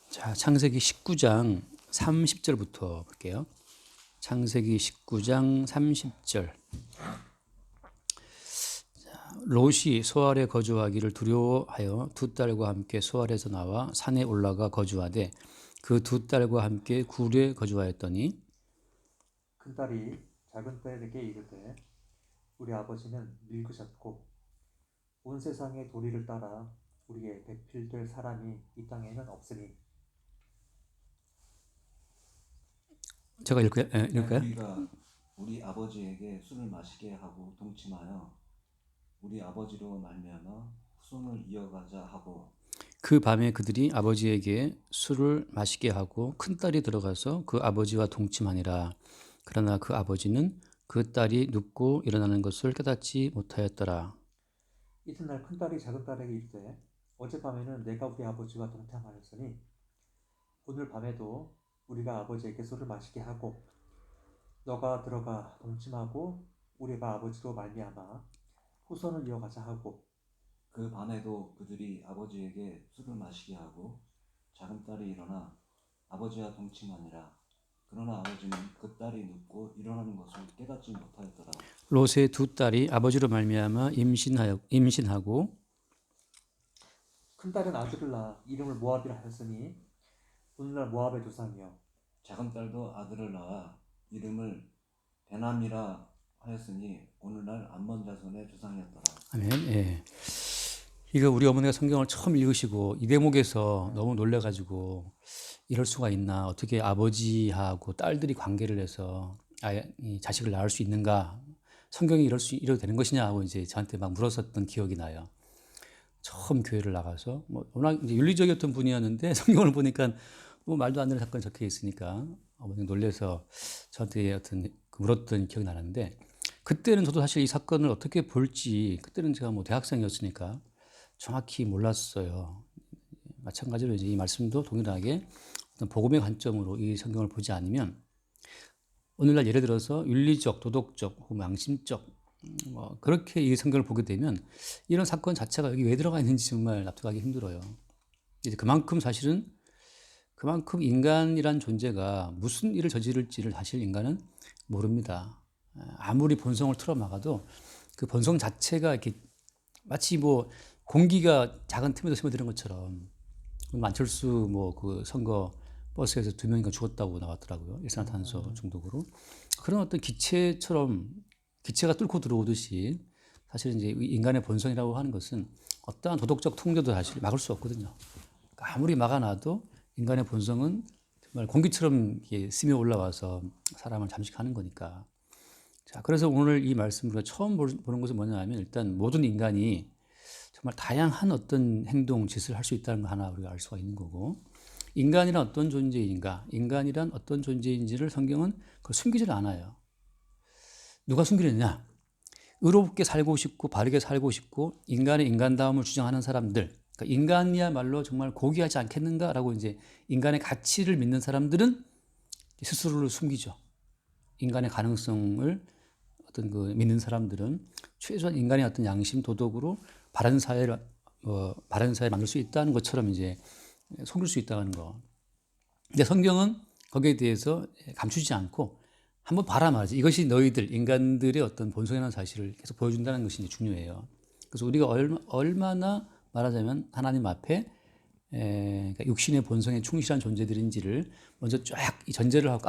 자, 창세기 19장 30절부터 볼게요. 창세기 19장 30절. 롯이 소알에 거주하기를 두려워하여 두 딸과 함께 소알에서 나와 산에 올라가 거주하되 그 두 딸과 함께 굴에 거주하였더니 큰 딸이 작은 딸에게 이르되 우리 아버지는 늙으셨고 온 세상의 도리를 따라 우리의 배필될 사람이 이 땅에는 없으니 제가 읽을까요? 우리가 우리 아버지에게 술을 마시게 하고 동침하여 우리 아버지로 말미암아 후손을 이어가자 하고 그 밤에 그들이 아버지에게 술을 마시게 하고 큰 딸이 들어가서 그 아버지와 동침하니라. 그러나 그 아버지는 그 딸이 눕고 일어나는 것을 깨닫지 못하였더라. 이튿날 큰 딸이 작은 딸에게 이르되 어젯밤에는 내가 우리 아버지와 동참하였으니 오늘 밤에도 우리가 아버지에게 술을 마시게 하고 너가 들어가 동침하고 우리가 아버지로 말미암아 후손을 이어가자 하고 그 밤에도 그들이 아버지에게 술을 마시게 하고 작은 딸이 일어나 아버지와 동침하니라. 그러나 아버지는 그 딸이 눕고 일어나는 것을 깨닫지 못하였더라. 롯의 두 딸이 아버지로 말미암아 임신하고 큰 딸은 아들을 낳아 이름을 모압이라 하였으니 오늘날 모압의 조상이요 작은 딸도 아들을 낳아 이름을 베남이라 하였으니 오늘날 암몬 자손의 조상이었더라. 아멘. 예. 이거 우리 어머니가 성경을 처음 읽으시고 이 대목에서 너무 놀래가지고 이럴 수가 있나, 어떻게 아버지하고 딸들이 관계를 해서 이 자식을 낳을 수 있는가, 성경이 이래도 되는 것이냐 하고 이제 저한테 막 물었었던 기억이 나요. 처음 교회를 나가서 워낙 이제 윤리적이었던 분이었는데 성경을 보니까 말도 안 되는 사건이 적혀 있으니까 어머니 놀래서 저한테 물었던 기억이 나는데, 그때는 저도 사실 이 사건을 어떻게 볼지, 그때는 제가 대학생이었으니까 정확히 몰랐어요. 마찬가지로 이제 이 말씀도 동일하게 어떤 복음의 관점으로 이 성경을 보지 않으면 오늘날 예를 들어서 윤리적, 도덕적, 혹은 양심적 그렇게 이 성경을 보게 되면 이런 사건 자체가 여기 왜 들어가 있는지 정말 납득하기 힘들어요. 이제 그만큼 인간이란 존재가 무슨 일을 저지를지를 사실 인간은 모릅니다. 아무리 본성을 틀어막아도 그 본성 자체가 이렇게 마치 공기가 작은 틈에도 스며드는 것처럼, 안철수 그 선거 버스에서 2명인가 죽었다고 나왔더라고요. 일산화탄소 중독으로. 그런 어떤 기체가 뚫고 들어오듯이 사실 이제 인간의 본성이라고 하는 것은 어떠한 도덕적 통제도 사실 막을 수 없거든요. 그러니까 아무리 막아놔도 인간의 본성은 정말 공기처럼 스며 올라와서 사람을 잠식하는 거니까. 자, 그래서 오늘 이 말씀으로 처음 보는 것은 뭐냐 하면, 일단 모든 인간이 정말 다양한 어떤 행동, 짓을 할 수 있다는 거 하나 우리가 알 수가 있는 거고, 인간이란 어떤 존재인가, 인간이란 어떤 존재인지를 성경은 그걸 숨기질 않아요. 누가 숨기느냐? 의롭게 살고 싶고 바르게 살고 싶고 인간의 인간다움을 주장하는 사람들, 그러니까 인간이야말로 정말 고귀하지 않겠는가라고 이제 인간의 가치를 믿는 사람들은 스스로를 숨기죠. 인간의 가능성을 믿는 사람들은 최소한 인간의 어떤 양심, 도덕으로 바른 사회를 만들 수 있다는 것처럼 이제 속일 수 있다는 거. 근데 성경은 거기에 대해서 감추지 않고 한번 봐라 말이지. 이것이 너희들 인간들의 어떤 본성이라는 사실을 계속 보여준다는 것이 중요해요. 그래서 우리가 얼마나 말하자면 하나님 앞에 그러니까 육신의 본성에 충실한 존재들인지를 먼저 쫙 이 전제를 하고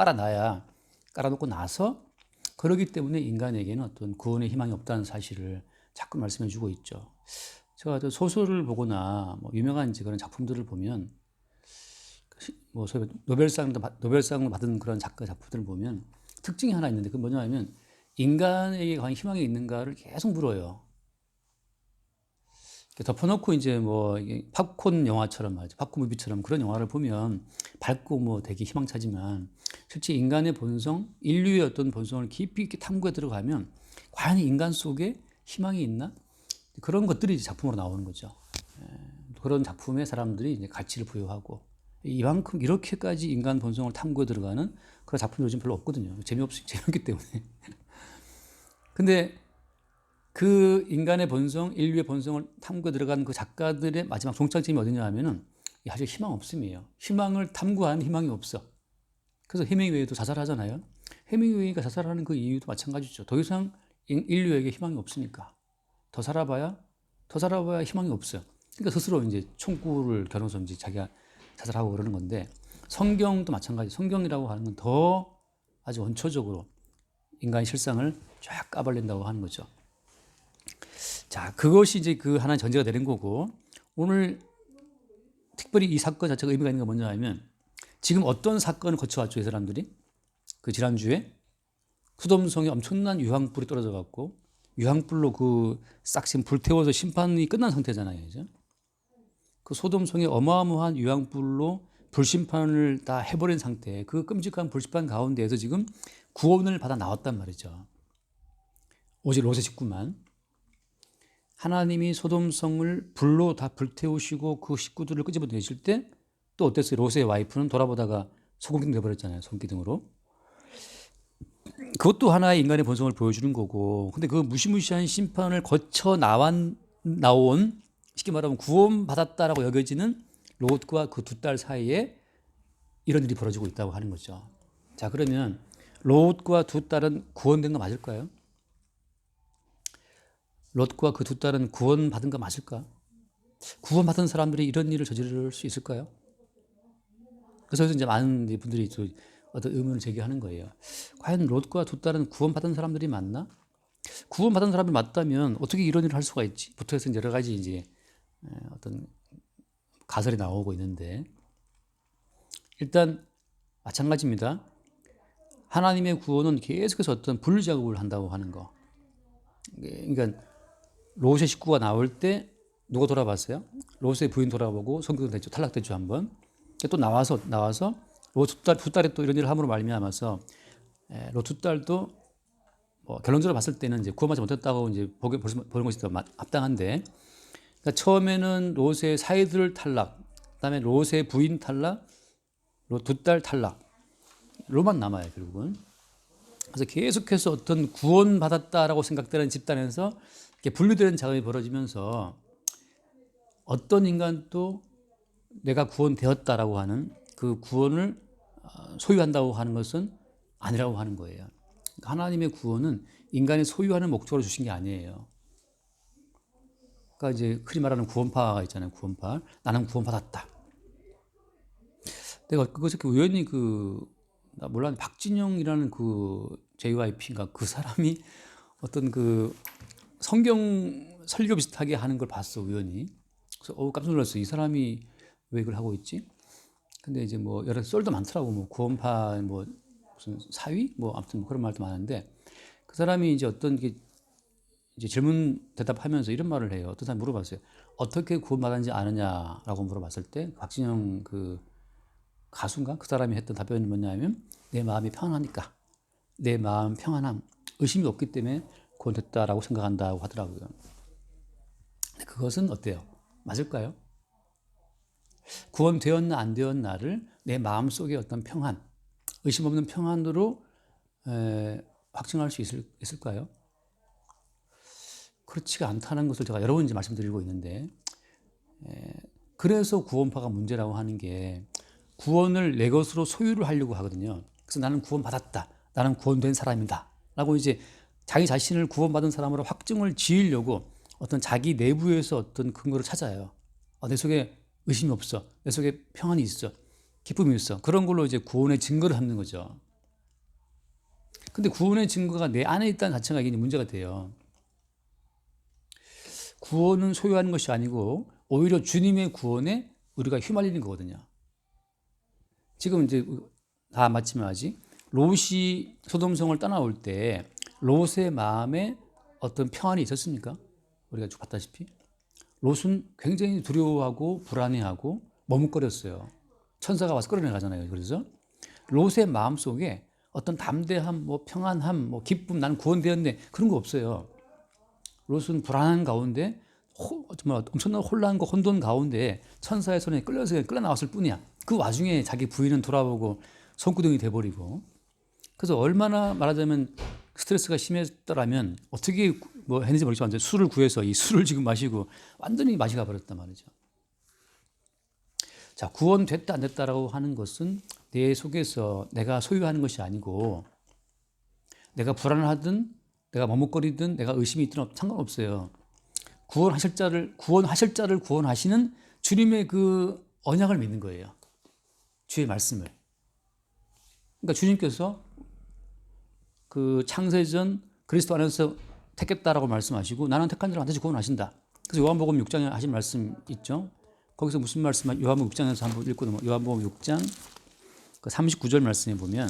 깔아놓고 나서, 그러기 때문에 인간에게는 어떤 구원의 희망이 없다는 사실을 자꾸 말씀해주고 있죠. 제가 소설을 보거나 유명한 그런 작품들을 보면, 소위 노벨상을 받은 그런 작가 작품들을 보면 특징이 하나 있는데, 그건 뭐냐면 인간에게 과연 희망이 있는가를 계속 물어요. 덮어놓고 이제 팝콘 영화처럼 말이죠. 팝콘 무비처럼 그런 영화를 보면 밝고 되게 희망차지만, 실제 인간의 본성, 인류의 어떤 본성을 깊이 있게 탐구해 들어가면 과연 인간 속에 희망이 있나? 그런 것들이 이제 작품으로 나오는 거죠. 그런 작품에 사람들이 이제 가치를 부여하고, 이만큼 이렇게까지 인간 본성을 탐구해 들어가는 그런 작품이 요즘 별로 없거든요. 재미없기 때문에. 근데 그 인간의 본성, 인류의 본성을 탐구해 들어간 그 작가들의 마지막 종착점이 어디냐 하면은 사실 희망 없음이에요. 희망을 탐구하는 희망이 없어. 그래서 해밍웨이도 자살하잖아요. 해밍웨이가 자살하는 그 이유도 마찬가지죠. 더 이상 인류에게 희망이 없으니까. 더 살아봐야 희망이 없어요. 그러니까 스스로 이제 총구를 겨눠서 이제 자기가 자살하고 그러는 건데, 성경도 마찬가지. 성경이라고 하는 건 더 아주 원초적으로 인간의 실상을 쫙 까발린다고 하는 거죠. 자, 그것이 이제 그 하나의 전제가 되는 거고, 오늘 특별히 이 사건 자체가 의미가 있는 건 뭐냐 하면, 지금 어떤 사건을 거쳐왔죠, 이 사람들이? 그 지난주에 소돔성에 엄청난 유황불이 떨어져 갖고 유황불로 그 싹 지금 불태워서 심판이 끝난 상태잖아요. 그죠? 그 소돔성에 어마어마한 유황불로 불심판을 다 해버린 상태, 그 끔찍한 불심판 가운데에서 지금 구원을 받아 나왔단 말이죠. 오직 롯의 식구만. 하나님이 소돔성을 불로 다 불태우시고 그 식구들을 끄집어내실 때 또 어땠어요? 롯의 와이프는 돌아보다가 소금기둥 돼버렸잖아요. 손기둥으로. 그것도 하나의 인간의 본성을 보여주는 거고, 근데 그 무시무시한 심판을 거쳐 나온 쉽게 말하면 구원받았다라고 여겨지는 롯과 그 두 딸 사이에 이런 일이 벌어지고 있다고 하는 거죠. 자, 그러면 롯과 두 딸은 구원된 거 맞을까요? 롯과 그 두 딸은 구원받은 거 맞을까? 구원받은 사람들이 이런 일을 저지를 수 있을까요? 그래서 이제 많은 분들이 또 어떤 의문을 제기하는 거예요. 과연 롯과 두 딸은 구원받은 사람들이 맞나? 구원받은 사람이 맞다면 어떻게 이런 일을 할 수가 있지? 부터 해서 여러 가지 이제 어떤 가설이 나오고 있는데, 일단 마찬가지입니다. 하나님의 구원은 계속해서 어떤 분리작업을 한다고 하는 거. 그러니까 롯의 식구가 나올 때 누가 돌아봤어요? 롯의 부인 돌아보고 성경됐죠. 탈락됐죠, 한번. 또 나와서 롯 두 딸이 또 이런 일을 함으로 말미암아서 롯 두 딸도 뭐 결론적으로 봤을 때는 이제 구원받지 못했다고 이제 보는 것이 더 합당한데, 그러니까 처음에는 롯의 사이들 탈락, 그다음에 롯의 부인 탈락, 롯 두 딸 탈락, 로만 남아요 결국은. 그래서 계속해서 어떤 구원받았다라고 생각되는 집단에서 이렇게 분리되는 작업이 벌어지면서 어떤 인간도 내가 구원되었다라고 하는 그 구원을 소유한다고 하는 것은 아니라고 하는 거예요. 하나님의 구원은 인간이 소유하는 목적으로 주신 게 아니에요. 그러니까 이제 흔히 말하는 구원파가 있잖아요. 구원파. 나는 구원받았다. 내가 그것을 우연히 나 몰라, 박진영이라는 그 JYP인가 그 사람이 어떤 그 성경 설교 비슷하게 하는 걸 봤어, 우연히. 그래서 깜짝 놀랐어. 이 사람이 왜 이걸 하고 있지? 근데 이제 뭐 여러 썰도 많더라고. 뭐 구원파 뭐 무슨 사위 뭐 아무튼 그런 말도 많은데, 그 사람이 이제 어떤 게 이제 질문 대답하면서 이런 말을 해요. 어떤 사람이 물어봤어요. 어떻게 구원받았는지 아느냐라고 물어봤을 때 박진영 그 가수인가 그 사람이 했던 답변이 뭐냐면, 내 마음이 평안하니까, 내 마음 평안함, 의심이 없기 때문에 구원됐다라고 생각한다고 하더라고요. 근데 그것은 어때요? 맞을까요? 구원되었나 안 되었나를 내 마음속에 어떤 평안, 의심 없는 평안으로 확증할 수 있을까요? 그렇지가 않다는 것을 제가 여러 번 이제 말씀드리고 있는데, 그래서 구원파가 문제라고 하는 게 구원을 내 것으로 소유를 하려고 하거든요. 그래서 나는 구원받았다, 나는 구원된 사람이다 라고 이제 자기 자신을 구원받은 사람으로 확증을 지으려고 어떤 자기 내부에서 어떤 근거를 찾아요. 내 속에 의심이 없어, 내 속에 평안이 있어, 기쁨이 있어, 그런 걸로 이제 구원의 증거를 삼는 거죠. 근데 구원의 증거가 내 안에 있다는 자체가 이게 문제가 돼요. 구원은 소유하는 것이 아니고 오히려 주님의 구원에 우리가 휘말리는 거거든요. 지금 이제 다 맞지만 아직 롯이 소돔성을 떠나올 때 롯의 마음에 어떤 평안이 있었습니까? 우리가 쭉 봤다시피 롯은 굉장히 두려워하고 불안해하고 머뭇거렸어요. 천사가 와서 끌어내가잖아요. 그래서 롯의 마음속에 어떤 담대함, 뭐 평안함, 뭐 기쁨, 나는 구원되었네, 그런 거 없어요. 롯은 불안한 가운데 정말 엄청난 혼란과 혼돈 가운데 천사의 손에 끌려 나왔을 뿐이야. 그 와중에 자기 부인은 돌아보고 손구덩이 돼버리고. 그래서 얼마나 말하자면 스트레스가 심했더라면 어떻게 뭐 했는지 모르겠지만 술을 구해서 이 술을 지금 마시고 완전히 맛이 가버렸단 말이죠. 자, 구원됐다 안 됐다라고 하는 것은 내 속에서 내가 소유하는 것이 아니고 내가 불안하든 내가 머뭇거리든 내가 의심이 있든 상관없어요. 구원하실 자를 구원하시는 주님의 그 언약을 믿는 거예요. 주의 말씀을. 그러니까 주님께서 그 창세전 그리스도 안에서 택했다라고 말씀하시고 나는 택한 자를 반드시 구원하신다. 그래서 요한복음 6장에 하신 말씀 있죠. 거기서 무슨 말씀? 요한복음 6장에서 한번 읽고 넘어. 요한복음 6장 그 39절 말씀에 보면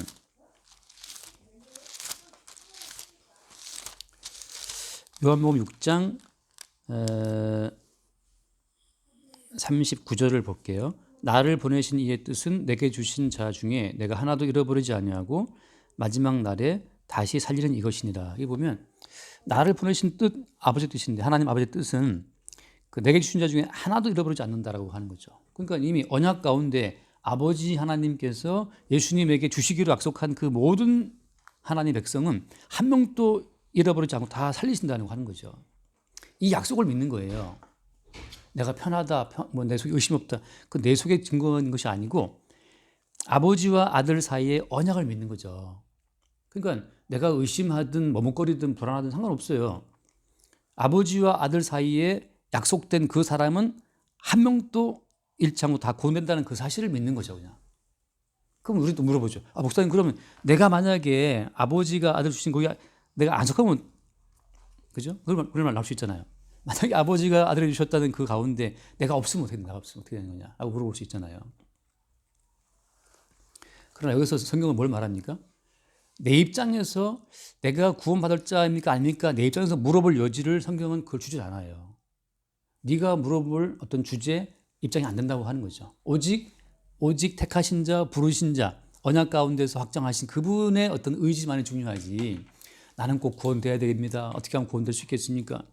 요한복음 6장 39절을 볼게요. 나를 보내신 이의 뜻은 내게 주신 자 중에 내가 하나도 잃어버리지 아니하고 마지막 날에 다시 살리는 이것이니라. 여기 보면 나를 보내신 뜻 아버지 뜻인데 하나님 아버지의 뜻은 그 내게 주신 자 중에 하나도 잃어버리지 않는다라고 하는 거죠. 그러니까 이미 언약 가운데 아버지 하나님께서 예수님에게 주시기로 약속한 그 모든 하나님 백성은 한 명도 잃어버리지 않고 다 살리신다고 하는 거죠. 이 약속을 믿는 거예요. 내가 편하다, 내 속에 의심 없다. 그 내 속에 증거인 것이 아니고 아버지와 아들 사이의 언약을 믿는 거죠. 그러니까 내가 의심하든 머뭇거리든 불안하든 상관없어요. 아버지와 아들 사이에 약속된 그 사람은 한 명도 잃지 않고 다 구원된다는 그 사실을 믿는 거죠, 그냥. 그럼 우리도 물어보죠. 목사님, 그러면 내가 만약에 아버지가 아들 주신 거기 내가 안 속하면, 그죠? 그런 말 나올 수 있잖아요. 만약에 아버지가 아들을 주셨다는 그 가운데 내가 없으면 어떻게 되는 거냐? 라고 물어볼 수 있잖아요. 그러나 여기서 성경은 뭘 말합니까? 내 입장에서 내가 구원받을 자입니까? 아닙니까? 내 입장에서 물어볼 여지를 성경은 그걸 주지 않아요. 네가 물어볼 어떤 주제, 입장이 안 된다고 하는 거죠. 오직 택하신 자, 부르신 자, 언약 가운데서 확정하신 그분의 어떤 의지만이 중요하지. 나는 꼭 구원돼야 됩니다. 어떻게 하면 구원될 수 있겠습니까?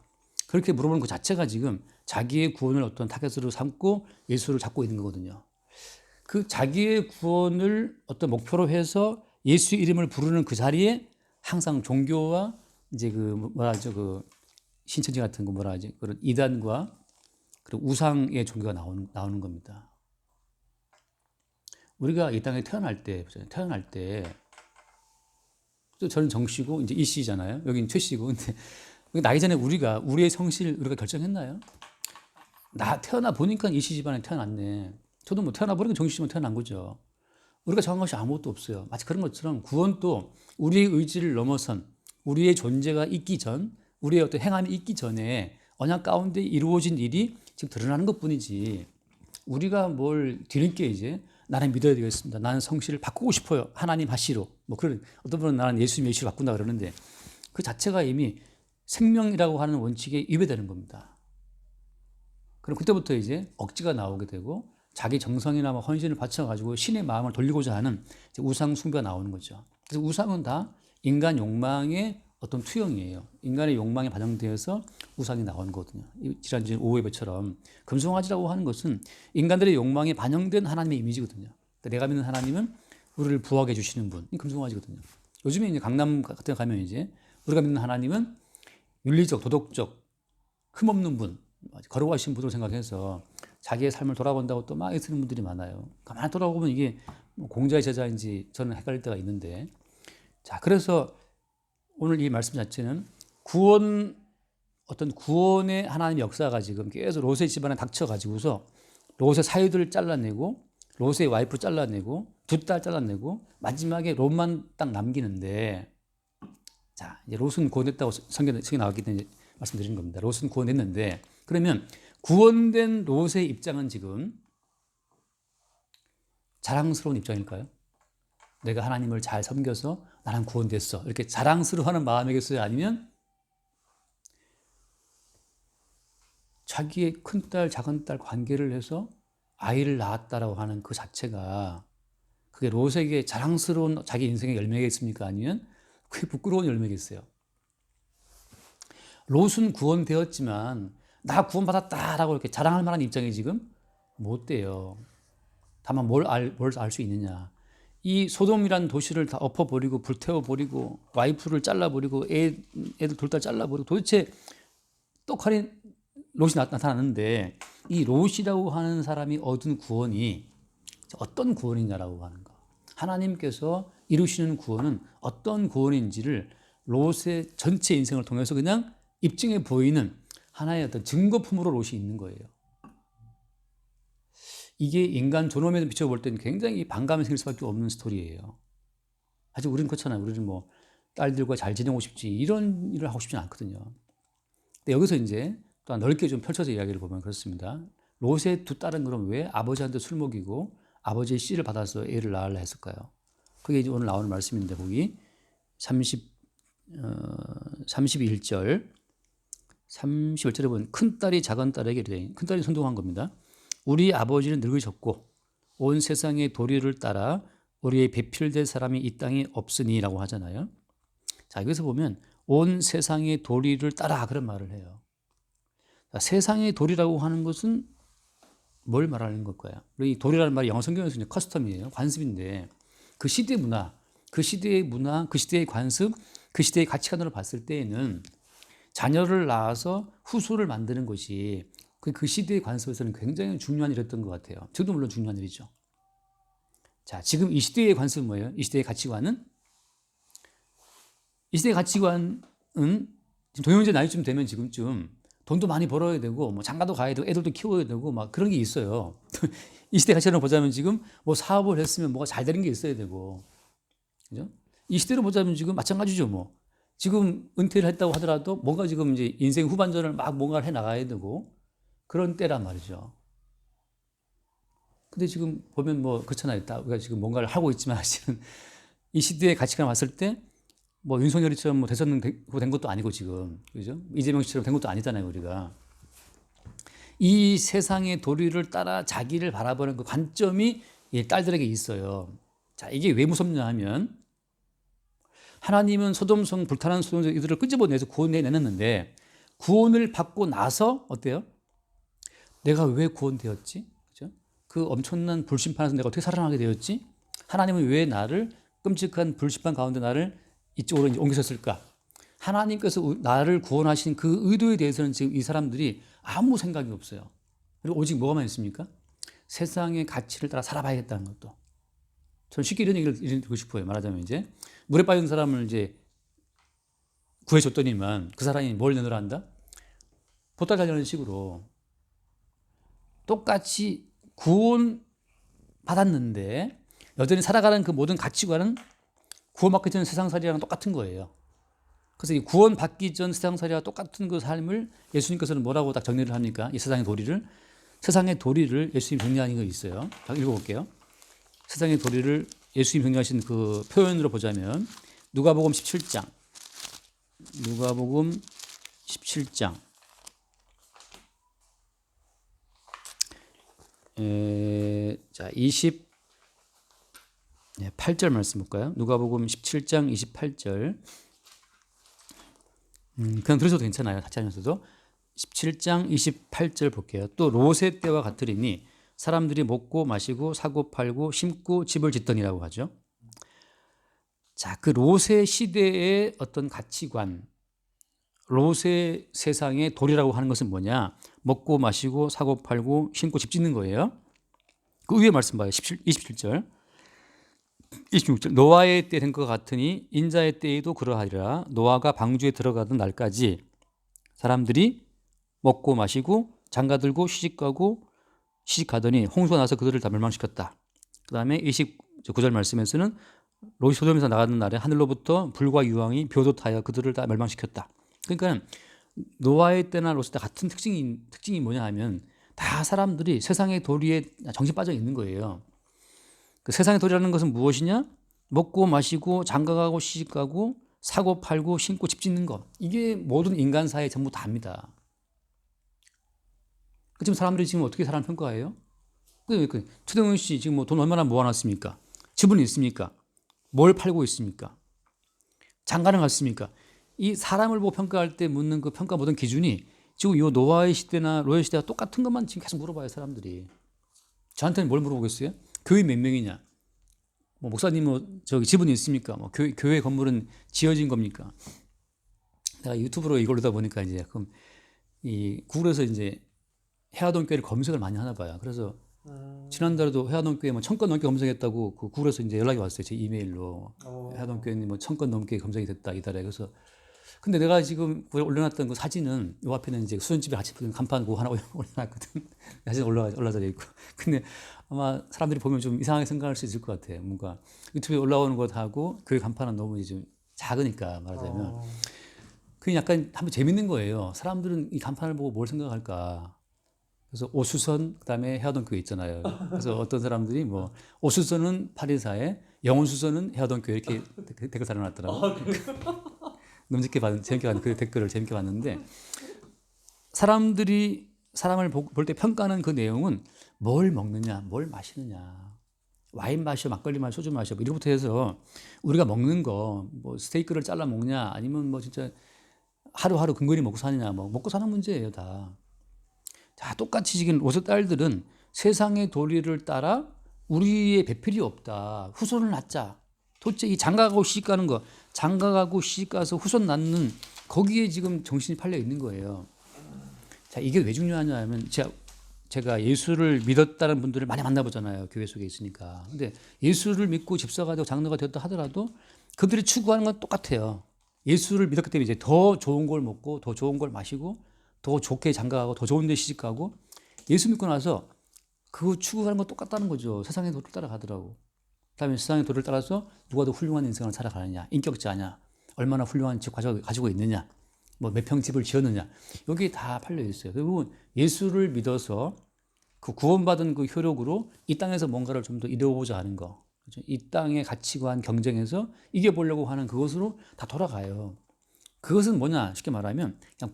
그렇게 물어보는 것 자체가 지금 자기의 구원을 어떤 타겟으로 삼고 예수를 잡고 있는 거거든요. 그 자기의 구원을 어떤 목표로 해서 예수의 이름을 부르는 그 자리에 항상 종교와 이제 그 그 신천지 같은 거 그런 이단과 그리고 우상의 종교가 나오는 겁니다. 우리가 이 땅에 태어날 때 저는 정씨고 이제 이씨잖아요. 여기는 최씨고. 근데 나기 전에 우리의 성실 우리가 결정했나요? 나 태어나 보니까 이씨 집안에 태어났네. 저도 뭐 태어나 보니까 정씨 집안에 태어난 거죠. 우리가 정한 것이 아무것도 없어요. 마치 그런 것처럼 구원도 우리의 의지를 넘어선 우리의 존재가 있기 전, 우리의 어떤 행함이 있기 전에 언약 가운데 이루어진 일이 지금 드러나는 것뿐이지. 우리가 뭘 뒤늦게 이제 나는 믿어야 되겠습니다. 나는 성실을 바꾸고 싶어요. 하나님 하시로. 뭐 그런 어떤 분은 나는 예수님 예시로 바꾼다 그러는데 그 자체가 이미 생명이라고 하는 원칙에 위배되는 겁니다. 그럼 그때부터 이제 억지가 나오게 되고 자기 정성이나 헌신을 바쳐가지고 신의 마음을 돌리고자 하는 우상 숭배가 나오는 거죠. 그래서 우상은 다 인간 욕망의 어떤 투영이에요. 인간의 욕망에 반영되어서 우상이 나오는 거거든요. 지난주에 오해배처럼 금송아지라고 하는 것은 인간들의 욕망에 반영된 하나님의 이미지거든요. 그러니까 내가 믿는 하나님은 우리를 부하게 해주시는 분, 이 금송아지거든요. 요즘에 이제 강남 같은 데 가면 이제 우리가 믿는 하나님은 윤리적, 도덕적, 흠없는 분, 거룩하신 분으로 생각해서 자기의 삶을 돌아본다고 또 막 애쓰는 분들이 많아요. 가만히 돌아보면 이게 공자의 제자인지 저는 헷갈릴 때가 있는데, 자, 그래서 오늘 이 말씀 자체는 어떤 구원의 하나님의 역사가 지금 계속 롯의 집안에 닥쳐가지고서 롯의 사유들을 잘라내고 롯의 와이프 잘라내고 두 딸 잘라내고 마지막에 롯만 딱 남기는데, 자, 이제 롯은 구원됐다고 성경에 나왔기 때문에 말씀드리는 겁니다. 롯은 구원됐는데, 그러면 구원된 롯의 입장은 지금 자랑스러운 입장일까요? 내가 하나님을 잘 섬겨서 나는 구원됐어. 이렇게 자랑스러워하는 마음이겠어요? 아니면 자기의 큰딸, 작은딸 관계를 해서 아이를 낳았다라고 하는 그 자체가 그게 롯에게 자랑스러운 자기 인생의 열매겠습니까? 아니면 그게 부끄러운 열매겠어요? 롯은 구원되었지만 나 구원받았다라고 이렇게 자랑할 만한 입장이 지금 못 돼요. 다만 뭘 알 수 있느냐. 이 소돔이라는 도시를 다 엎어버리고 불태워버리고 와이프를 잘라버리고 애들 둘 다 잘라버리고 도대체 떡하니 롯이 나타났는데 이 롯이라고 하는 사람이 얻은 구원이 어떤 구원이냐라고 하는 거. 하나님께서 이루시는 구원은 어떤 구원인지를 롯의 전체 인생을 통해서 그냥 입증해 보이는 하나의 어떤 증거품으로 롯이 있는 거예요. 이게 인간 존엄에 비춰볼 때는 굉장히 반감이 생길 수밖에 없는 스토리예요. 사실 우리는 그렇잖아요. 우리는 뭐 딸들과 잘 지내고 싶지 이런 일을 하고 싶지는 않거든요. 근데 여기서 이제 또 넓게 좀 펼쳐서 이야기를 보면 그렇습니다. 롯의 두 딸은 그럼 왜 아버지한테 술 먹이고 아버지의 씨를 받아서 애를 낳으려 했을까요? 그게 이제 오늘 나오는 말씀인데 거기 31절 31절에 보면 큰딸이 작은딸에게 이르되 큰딸이 선동한 겁니다. 우리 아버지는 늙으셨고 온 세상의 도리를 따라 우리의 배필될 사람이 이 땅에 없으니라고 하잖아요. 자, 여기서 보면 온 세상의 도리를 따라 그런 말을 해요. 자, 세상의 도리라고 하는 것은 뭘 말하는 걸까요? 이 도리라는 말이 영어 성경에서 이제 커스텀이에요. 관습인데 그 시대 문화, 그 시대의 문화, 그 시대의 관습, 그 시대의 가치관으로 봤을 때에는 자녀를 낳아서 후손을 만드는 것이 그 시대의 관습에서는 굉장히 중요한 일이었던 것 같아요. 지금도 물론 중요한 일이죠. 자, 지금 이 시대의 관습은 뭐예요? 이 시대의 가치관은 지금 동영제 나이쯤 되면 지금쯤 돈도 많이 벌어야 되고 뭐 장가도 가야 되고 애들도 키워야 되고 막 그런 게 있어요. 이 시대 가치관으로 보자면 지금 뭐 사업을 했으면 뭐가 잘 되는 게 있어야 되고, 그죠? 이 시대로 보자면 지금 마찬가지죠. 뭐 지금 은퇴를 했다고 하더라도 뭔가 지금 이제 인생 후반전을 막 뭔가를 해 나가야 되고 그런 때란 말이죠. 근데 지금 보면 뭐 그렇잖아요. 우리가 지금 뭔가를 하고 있지만 사실은 이 시대의 가치관을 봤을 때 뭐 윤석열이처럼 뭐 대선 된 것도 아니고 지금, 그죠? 이재명 씨처럼 된 것도 아니잖아요. 우리가 이 세상의 도리를 따라 자기를 바라보는 그 관점이 이 딸들에게 있어요. 자, 이게 왜 무섭냐 하면 하나님은 소돔성 불타는 소돔성 이들을 끄집어내서 구원해 내놨는데 구원을 받고 나서 어때요? 내가 왜 구원되었지? 그죠? 그 엄청난 불심판에서 내가 어떻게 살아나게 되었지? 하나님은 왜 나를 끔찍한 불심판 가운데 나를 이쪽으로 이제 옮기셨을까? 하나님께서 나를 구원하신 그 의도에 대해서는 지금 이 사람들이 아무 생각이 없어요. 그리고 오직 뭐가만 있습니까? 세상의 가치를 따라 살아봐야겠다는 것도. 저는 쉽게 이런 얘기를 드리고 싶어요. 말하자면 이제 물에 빠진 사람을 이제 구해줬더니만 그 사람이 뭘 내놓으라 한다? 보따리 달라는 식으로 똑같이 구원 받았는데 여전히 살아가는 그 모든 가치관은 구원받기 전 세상살이랑 똑같은 거예요. 그래서 이 구원받기 전 세상살이와 똑같은 그 삶을 예수님께서는 뭐라고 딱 정리를 합니까? 이 세상의 도리를 예수님이 정리하는 거 있어요. 자, 읽어볼게요. 세상의 도리를 예수님이 정리하신 그 표현으로 보자면 누가복음 17장 자, 28절 말씀 볼까요? 누가복음 17장 28절. 그냥 들으셔도 괜찮아요. 같이 하면서도 17장 28절 볼게요. 또 롯의 때와 같으리니 사람들이 먹고 마시고 사고 팔고 심고 집을 짓더니라고 하죠. 자, 그 롯의 시대의 어떤 가치관, 롯의 세상의 도리라고 하는 것은 뭐냐? 먹고 마시고 사고 팔고 심고 집 짓는 거예요. 그 위에 말씀 봐요. 27절. 26절. 노아의 때 된 것 같으니 인자의 때에도 그러하리라. 노아가 방주에 들어가던 날까지 사람들이 먹고 마시고 장가들고 시집가더니 홍수가 나서 그들을 다 멸망시켰다. 그 다음에 29절 말씀에서는 롯이 소돔에서 나가는 날에 하늘로부터 불과 유황이 벼롯하여 그들을 다 멸망시켰다. 그러니까 노아의 때나 롯의 때 같은 특징이 뭐냐 하면 다 사람들이 세상의 도리에 정신 빠져 있는 거예요. 그 세상의 도리라는 것은 무엇이냐? 먹고 마시고 장가가고 시집가고 사고 팔고 심고 집 짓는 것. 이게 모든 인간사의 전부 다입니다. 지금 사람들이 지금 어떻게 사람 평가해요? 최동훈 씨 지금 뭐 돈 얼마나 모아놨습니까? 집은 있습니까? 뭘 팔고 있습니까? 장가는 갔습니까? 이 사람을 보고 평가할 때 묻는 그 평가 모든 기준이 지금 이 노아의 시대나 롯의 시대와 똑같은 것만 지금 계속 물어봐요, 사람들이. 저한테는 뭘 물어보겠어요? 교회 몇 명이냐? 뭐 목사님 뭐 저기 집은 있습니까? 뭐 교회 건물은 지어진 겁니까? 내가 유튜브로 이걸 보다 보니까 이제 그럼 이 구글에서 이제 해화동 교회를 검색을 많이 하나 봐요. 그래서 지난달에도 해화동 교회 뭐 1,000건 넘게 검색했다고 그 구글에서 이제 연락이 왔어요. 제 이메일로. 해화동 교회는 뭐 1,000건 넘게 검색이 됐다 이달에. 그래서 근데 내가 지금 올려놨던 그 사진은 요 앞에는 이제 수전집에 같이 붙은 간판 그거 하나 올려놨거든. 사진 올라져 있고. 근데 아마 사람들이 보면 좀 이상하게 생각할 수 있을 것 같아. 뭔가 유튜브에 올라오는 것하고 그 간판은 너무 좀 작으니까 말하자면. 그게 약간 한번 재밌는 거예요. 사람들은 이 간판을 보고 뭘 생각할까. 그래서 오수선 그다음에 해화동 교회 있잖아요. 그래서 어떤 사람들이 뭐 오수선은 파리사에 영혼수선은 해화동 교회 이렇게 댓글 달아놨더라고. 너무 재밌게 봤는 그 댓글을 재밌게 봤는데 사람들이 사람을 볼 때 평가하는 그 내용은 뭘 먹느냐, 뭘 마시느냐, 와인 마셔, 막걸리 마셔, 소주 마셔, 뭐 이렇부터 해서 우리가 먹는 거, 뭐 스테이크를 잘라 먹냐, 아니면 뭐 진짜 하루하루 근근히 먹고 사느냐, 뭐 먹고 사는 문제예요 다. 자, 똑같이 지금 로세 딸들은 세상의 도리를 따라 우리의 배필이 없다. 후손을 낳자. 도대체 이 장가가고 시집가는 거, 장가가고 시집가서 후손 낳는 거기에 지금 정신이 팔려 있는 거예요. 자, 이게 왜 중요하냐 하면 제가 예수를 믿었다는 분들을 많이 만나보잖아요. 교회 속에 있으니까. 근데 예수를 믿고 집사가 되고 장로가 되었다 하더라도 그들이 추구하는 건 똑같아요. 예수를 믿었기 때문에 이제 더 좋은 걸 먹고 더 좋은 걸 마시고 더 좋게 장가가고 더 좋은 데 시집가고 예수 믿고 나서 그 추구하는 건 똑같다는 거죠. 세상의 도를 따라가더라고. 그다음에 세상의 도를 따라서 누가 더 훌륭한 인생을 살아가느냐, 인격자냐, 얼마나 훌륭한 집 가지고 있느냐, 뭐 몇 평 집을 지었느냐, 여기에 다 팔려 있어요. 결국은 예수를 믿어서 그 구원받은 그 효력으로 이 땅에서 뭔가를 좀 더 이루어보자 하는 거, 그렇죠? 이 땅의 가치관 경쟁에서 이겨보려고 하는 그것으로 다 돌아가요. 그것은 뭐냐, 쉽게 말하면 그냥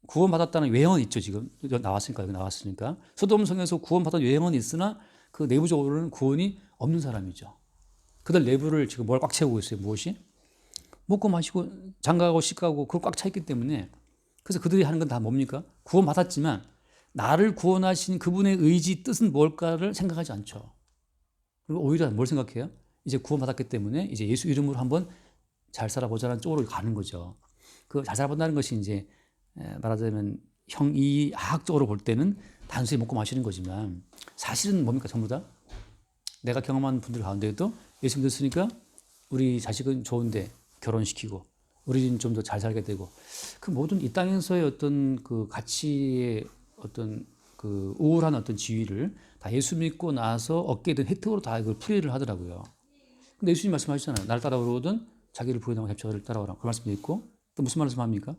구원받았다는 외형은 있죠. 지금 나왔으니까 여기 나왔으니까 소돔성에서 구원받은 외형은 있으나 그 내부적으로는 구원이 없는 사람이죠. 그들 내부를 지금 뭘 꽉 채우고 있어요. 무엇이? 먹고 마시고 장가가고 시가고 그걸 꽉 차 있기 때문에 그래서 그들이 하는 건 다 뭡니까? 구원받았지만 나를 구원하신 그분의 의지 뜻은 뭘까를 생각하지 않죠. 그리고 오히려 뭘 생각해요? 이제 구원받았기 때문에 이제 예수 이름으로 한번 잘 살아보자는 쪽으로 가는 거죠. 그 잘 살아본다는 것이 이제 말하자면 형이학적으로 볼 때는 단순히 먹고 마시는 거지만 사실은 뭡니까? 전부 다 내가 경험한 분들 가운데도 예수 믿었으니까 우리 자식은 좋은데 결혼시키고 우리는 좀 더 잘 살게 되고 그 모든 이 땅에서의 어떤 그 가치의 어떤 그 우월한 어떤 지위를 다 예수 믿고 나서 얻게 된 혜택으로 다 이걸 풀이를 하더라고요. 근데 예수님 말씀하시잖아요. 나를 따라오거든 자기를 부인하고 협조를 따라오라. 그 말씀도 있고 또 무슨 말씀합니까?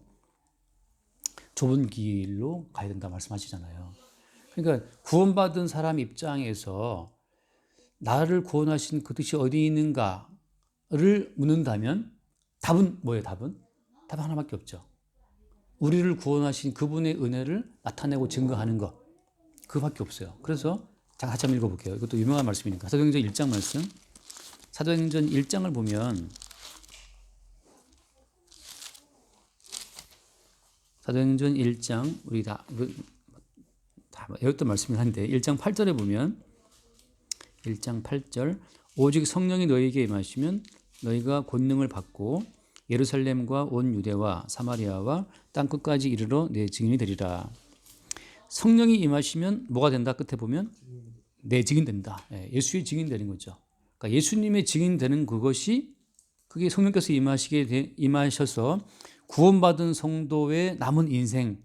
좁은 길로 가야 된다 말씀하시잖아요. 그러니까 구원받은 사람 입장에서 나를 구원하신 그 뜻이 어디 있는가를 묻는다면 답은 뭐예요? 답은 하나밖에 없죠. 우리를 구원하신 그분의 은혜를 나타내고 증거하는 것 그밖에 없어요. 그래서 다시 한번 읽어볼게요. 이것도 유명한 말씀이니까 사도행전 1장 말씀. 사도행전 1장을 보면 사도행전 1장 우리 다 외웠던 말씀이긴 한데 1장 8절에 보면 1장 8절 오직 성령이 너희에게 임하시면 너희가 권능을 받고 예루살렘과 온 유대와 사마리아와 땅 끝까지 이르러 내 증인이 되리라. 성령이 임하시면 뭐가 된다? 끝에 보면 내 증인 된다. 예수의 증인 되는 거죠. 그러니까 예수님의 증인 되는 그것이 그게 성령께서 임하셔서 구원받은 성도의 남은 인생,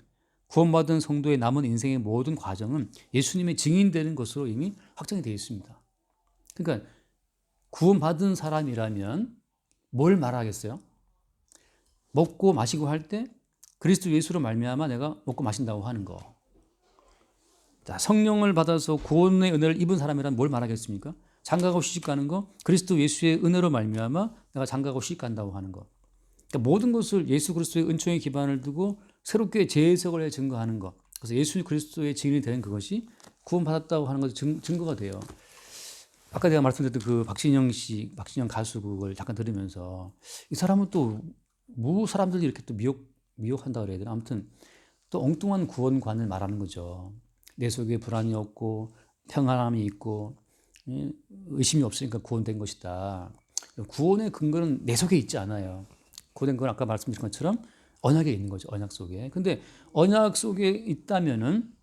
구원받은 성도의 남은 인생의 모든 과정은 예수님의 증인 되는 것으로 이미 확정이 되어 있습니다. 그러니까 구원받은 사람이라면 뭘 말하겠어요? 먹고 마시고 할 때 그리스도 예수로 말미암아 내가 먹고 마신다고 하는 거. 자, 성령을 받아서 구원의 은혜를 입은 사람이란 뭘 말하겠습니까? 장가가고 시집가는 거, 그리스도 예수의 은혜로 말미암아 내가 장가가고 시집간다고 하는 거. 그러니까 모든 것을 예수 그리스도의 은총에 기반을 두고 새롭게 재해석을 해 증거하는 것. 그래서 예수 그리스도의 증인이 되는 그것이 구원받았다고 하는 것이 증거가 돼요. 아까 내가 말씀드렸던 그 박신영 가수 그걸 잠깐 들으면서 이 사람은 또 사람들이 이렇게 또 미혹한다 그래야 되나? 아무튼 또 엉뚱한 구원관을 말하는 거죠. 내 속에 불안이 없고 평안함이 있고 의심이 없으니까 구원된 것이다. 구원의 근거는 내 속에 있지 않아요. 구원된 건 아까 말씀드린 것처럼 언약에 있는 거죠. 언약 속에. 근데 언약 속에 있다면은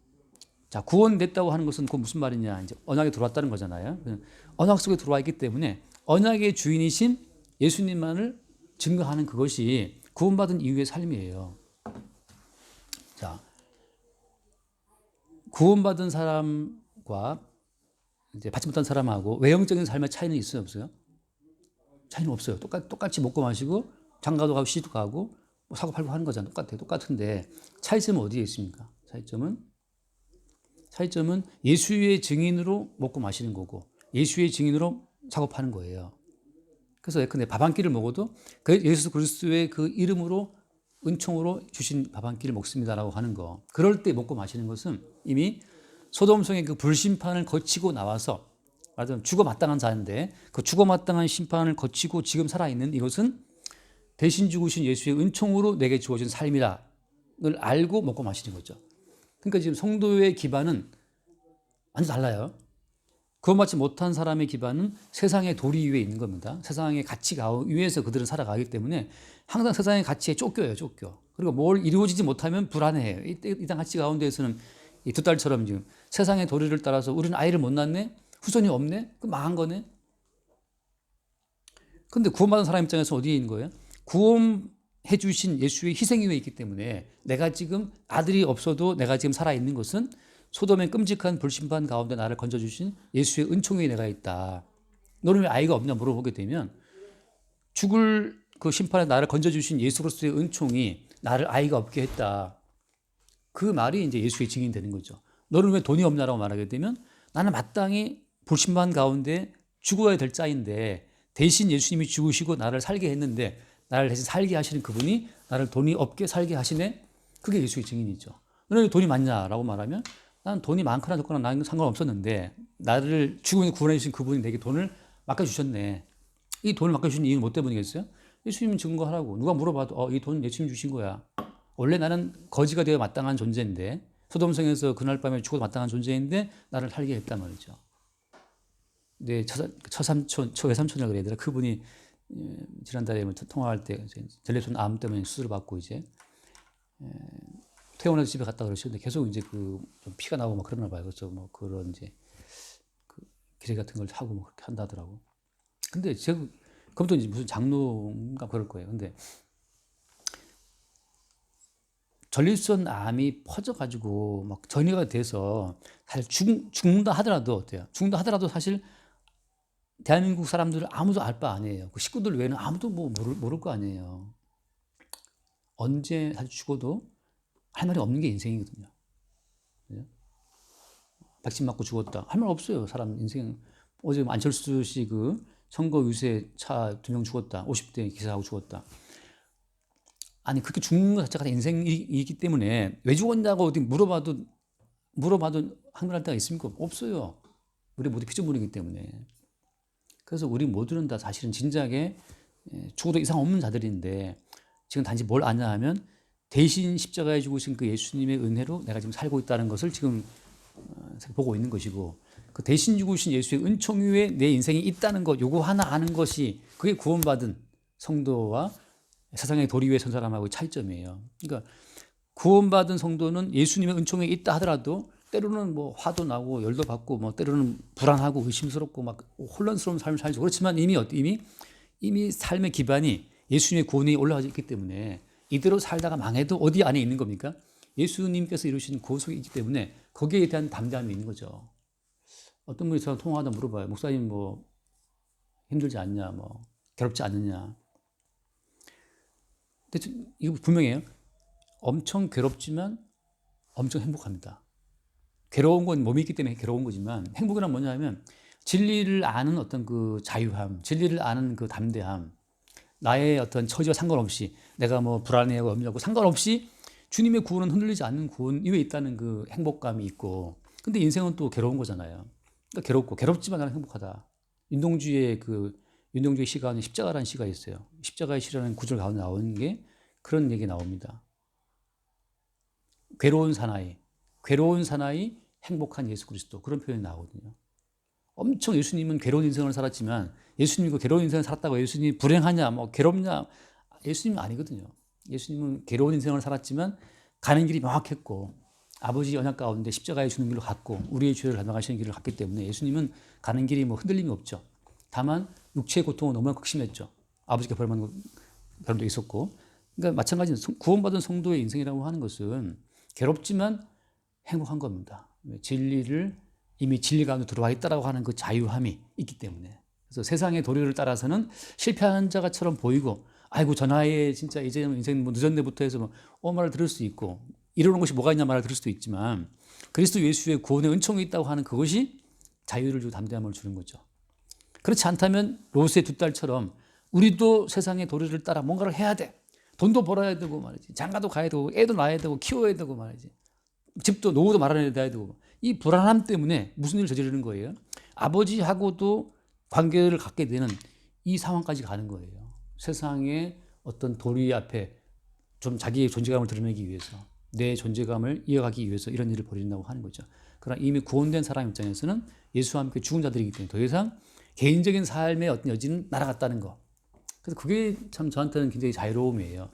자, 구원됐다고 하는 것은 그 무슨 말이냐? 이제 언약에 들어왔다는 거잖아요. 언약 속에 들어와 있기 때문에 언약의 주인이신 예수님만을 증거하는 그것이 구원받은 이후의 삶이에요. 자, 구원받은 사람과 이제 받지 못한 사람하고 외형적인 삶의 차이는 있어요, 없어요? 차이는 없어요. 똑같이 먹고 마시고 장가도 가고 시도 가고 뭐 사고 팔고 하는 거잖아요. 똑같은데 차이점은 어디에 있습니까? 차이점은 예수의 증인으로 먹고 마시는 거고 예수의 증인으로 사고 파는 거예요. 그래서 예컨대 밥 한 끼를 먹어도 그 예수 그리스도의 그 이름으로 은총으로 주신 밥 한 끼를 먹습니다라고 하는 거. 그럴 때 먹고 마시는 것은 이미 소돔성의 그 불심판을 거치고 나와서 말하자면 죽어 마땅한 자인데 그 죽어 마땅한 심판을 거치고 지금 살아있는 이것은 대신 죽으신 예수의 은총으로 내게 주어진 삶이라를 알고 먹고 마시는 거죠. 그러니까 지금 성도의 기반은 완전 달라요. 구원받지 못한 사람의 기반은 세상의 도리 위에 있는 겁니다. 세상의 가치 위에서 그들은 살아가기 때문에 항상 세상의 가치에 쫓겨요. 그리고 뭘 이루어지지 못하면 불안해해요. 이 땅 가치 가운데에서는 이 두 딸처럼 지금 세상의 도리를 따라서 우리는 아이를 못 낳네? 후손이 없네? 그 망한 거네? 근데 구원받은 사람 입장에서 어디에 있는 거예요? 구원해 주신 예수의 희생이 왜 있기 때문에 내가 지금 아들이 없어도 내가 지금 살아있는 것은 소돔의 끔찍한 불심판 가운데 나를 건져주신 예수의 은총이 내가 있다. 너는 왜 아이가 없냐 물어보게 되면 죽을 그 심판에 나를 건져주신 예수 그리스도의 은총이 나를 아이가 없게 했다. 그 말이 이제 예수의 증인이 되는 거죠. 너는 왜 돈이 없냐라고 말하게 되면 나는 마땅히 불심판 가운데 죽어야 될 자인데 대신 예수님이 죽으시고 나를 살게 했는데 나를 대신 살게 하시는 그분이 나를 돈이 없게 살게 하시네. 그게 예수의 증인이죠. 너는 왜 돈이 많냐라고 말하면 난 돈이 많거나 적거나 나는 상관없었는데 나를 죽음에서 구원해 주신 그분이 내게 돈을 맡겨주셨네. 이 돈을 맡겨주신 이유는 뭐 때문이겠어요? 예수님 증거하라고. 누가 물어봐도 이 돈 예수님 주신 거야. 원래 나는 거지가 되어 마땅한 존재인데 소돔성에서 그날 밤에 죽어도 마땅한 존재인데 나를 살게 했단 말이죠. 내 외삼촌이라고 그래야 되나? 그분이 지난달에 통화할 때 전립선 암 때문에 수술을 받고 이제 퇴원해서 집에 갔다 그러시는데 계속 이제 좀 피가 나고 막 그러나 봐요. 그래서 뭐 그런 이제 그 기저귀 같은 걸 하고 뭐 그렇게 한다더라고. 근데 제가 그것도 이제 무슨 장로인가 그럴 거예요. 근데 전립선 암이 퍼져가지고 막 전이가 돼서 사실 죽는다 하더라도 어때요? 죽는다 하더라도 사실 대한민국 사람들은 아무도 알 바 아니에요. 그 식구들 외에는 아무도 뭐 모를 거 아니에요. 언제 사실 죽어도 할 말이 없는 게 인생이거든요. 그죠? 백신 맞고 죽었다. 할 말 없어요. 사람 인생. 어제 안철수 씨 그 선거 유세 차 2명 죽었다. 50대 기사하고 죽었다. 아니 그렇게 죽는 것 자체가 다 인생이기 때문에 왜 죽었냐고 어디 물어봐도 한글할 때가 있습니까? 없어요. 우리 모두 피조물이기 때문에. 그래서 우리 모두는 다 사실은 진작에 죽어도 이상 없는 자들인데 지금 단지 뭘 아냐 하면 대신 십자가에 죽으신 그 예수님의 은혜로 내가 지금 살고 있다는 것을 지금 보고 있는 것이고 그 대신 죽으신 예수의 은총 위에 내 인생이 있다는 것 요거 하나 아는 것이 그게 구원받은 성도와 세상의 도리 위에 선 사람하고의 차이점이에요. 그러니까 구원받은 성도는 예수님의 은총에 있다 하더라도 때로는 뭐 화도 나고 열도 받고 뭐 때로는 불안하고 의심스럽고 막 혼란스러운 삶을 살죠. 그렇지만 이미 삶의 기반이 예수님의 구원이 올라가 있기 때문에 이대로 살다가 망해도 어디 안에 있는 겁니까? 예수님께서 이루신 구속이 있기 때문에 거기에 대한 담대함이 있는 거죠. 어떤 분이 저랑 통화하다 물어봐요. 목사님 뭐 힘들지 않냐, 뭐 괴롭지 않느냐. 근데 이거 분명해요. 엄청 괴롭지만 엄청 행복합니다. 괴로운 건 몸이 있기 때문에 괴로운 거지만 행복이란 뭐냐면 진리를 아는 어떤 그 자유함, 진리를 아는 그 담대함, 나의 어떤 처지와 상관없이 내가 뭐 불안해하고 염려하고 상관없이 주님의 구원은 흔들리지 않는 구원 이외에 있다는 그 행복감이 있고 근데 인생은 또 괴로운 거잖아요. 그러니까 괴롭지만 나는 행복하다. 윤동주의 시가 하는 십자가라는 시가 있어요. 십자가의 시라는 구절 가운데 나오는 게 그런 얘기 나옵니다. 괴로운 사나이 행복한 예수 그리스도 그런 표현이 나오거든요. 엄청 예수님은 괴로운 인생을 살았지만 예수님이 그 괴로운 인생을 살았다고 예수님이 불행하냐 뭐 괴롭냐 예수님은 아니거든요. 예수님은 괴로운 인생을 살았지만 가는 길이 명확했고 아버지 언약 가운데 십자가에 주는 길로 갔고 우리의 죄를 감당하시는 길을 갔기 때문에 예수님은 가는 길이 뭐 흔들림이 없죠. 다만 육체의 고통은 너무나 극심했죠. 아버지께 벌받는 결혼도 있었고. 그러니까 마찬가지로 구원받은 성도의 인생이라고 하는 것은 괴롭지만 행복한 겁니다. 진리를 이미 진리 가운데 들어와 있다라고 하는 그 자유함이 있기 때문에. 그래서 세상의 도리를 따라서는 실패한 자가처럼 보이고 아이고 저 나이에 진짜 이제 인생 뭐 늦었네부터 해서 뭐 말을 들을 수 있고 이러는 것이 뭐가 있냐 말을 들을 수도 있지만 그리스도 예수의 구원의 은총이 있다고 하는 그것이 자유를 주고 담대함을 주는 거죠. 그렇지 않다면 롯의 두 딸처럼 우리도 세상의 도리를 따라 뭔가를 해야 돼. 돈도 벌어야 되고 말이지. 장가도 가야 되고 애도 낳아야 되고 키워야 되고 말이지. 집도 노후도 마련해야 되고 이 불안함 때문에 무슨 일을 저지르는 거예요? 아버지하고도 관계를 갖게 되는 이 상황까지 가는 거예요. 세상의 어떤 도리 앞에 좀 자기의 존재감을 드러내기 위해서 내 존재감을 이어가기 위해서 이런 일을 벌인다고 하는 거죠. 그러나 이미 구원된 사람 입장에서는 예수와 함께 죽은 자들이기 때문에 더 이상 개인적인 삶의 어떤 여지는 날아갔다는 거. 그래서 그게 참 저한테는 굉장히 자유로움이에요.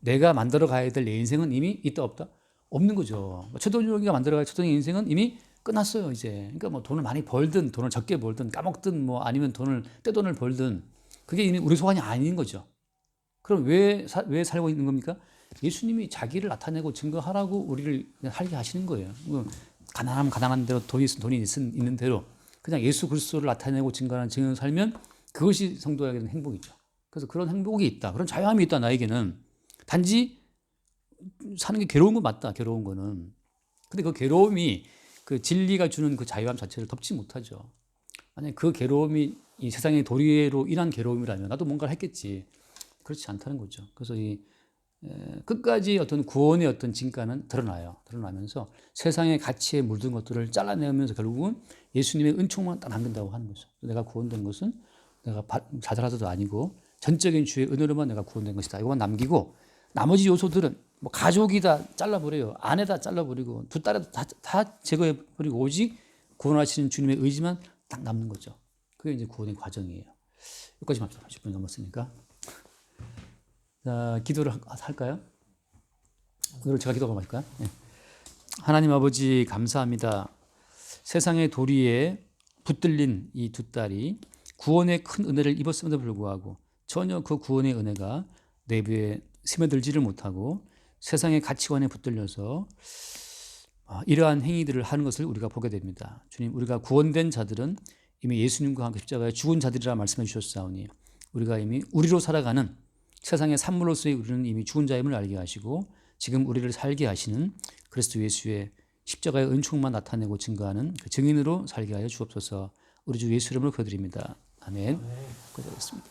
내가 만들어 가야 될 내 인생은 이미 있다 없다? 없는 거죠. 최동혁이가 만들어갈 최동의 인생은 이미 끝났어요, 이제. 그러니까 뭐 돈을 많이 벌든 돈을 적게 벌든 까먹든 뭐 아니면 떼돈을 벌든 그게 이미 우리 소관이 아닌 거죠. 그럼 왜 살고 있는 겁니까? 예수님이 자기를 나타내고 증거하라고 우리를 살게 하시는 거예요. 가난하면 가난한 대로 돈이 있으면 돈이 있는 대로 그냥 예수 그리스도를 나타내고 증거하는 증언을 살면 그것이 성도에게는 행복이죠. 그래서 그런 행복이 있다. 그런 자유함이 있다, 나에게는. 단지 사는 게 괴로운 건 맞다, 괴로운 거는. 근데 그 괴로움이 그 진리가 주는 그 자유함 자체를 덮지 못하죠. 만약에 그 괴로움이 이 세상의 도리로 인한 괴로움이라면 나도 뭔가를 했겠지. 그렇지 않다는 거죠. 그래서 끝까지 어떤 구원의 어떤 진가는 드러나요. 드러나면서 세상의 가치에 물든 것들을 잘라내면서 결국은 예수님의 은총만 딱 남긴다고 하는 거죠. 내가 구원된 것은 내가 자잘하도 아니고 전적인 주의 은혜로만 내가 구원된 것이다. 이것만 남기고 나머지 요소들은 뭐 가족이다 잘라버려요. 아내다 잘라버리고 두 딸이다 다 제거해버리고 오직 구원하시는 주님의 의지만 딱 남는 거죠. 그게 이제 구원의 과정이에요. 여기까지만 합시다. 10분 넘었으니까. 자, 기도를 할까요? 오늘 제가 기도가 할까요? 네. 하나님 아버지 감사합니다. 세상의 도리에 붙들린 이 두 딸이 구원의 큰 은혜를 입었음에도 불구하고 전혀 그 구원의 은혜가 내부에 스며들지를 못하고 세상의 가치관에 붙들려서 이러한 행위들을 하는 것을 우리가 보게 됩니다. 주님, 우리가 구원된 자들은 이미 예수님과 함께 십자가에 죽은 자들이라 말씀해 주셨사오니 우리가 이미 우리로 살아가는 세상의 산물로서의 우리는 이미 죽은 자임을 알게 하시고 지금 우리를 살게 하시는 그리스도 예수의 십자가의 은총만 나타내고 증거하는 그 증인으로 살게 하여 주옵소서. 우리 주 예수 이름으로 기도드립니다. 아멘. 기도하겠습니다.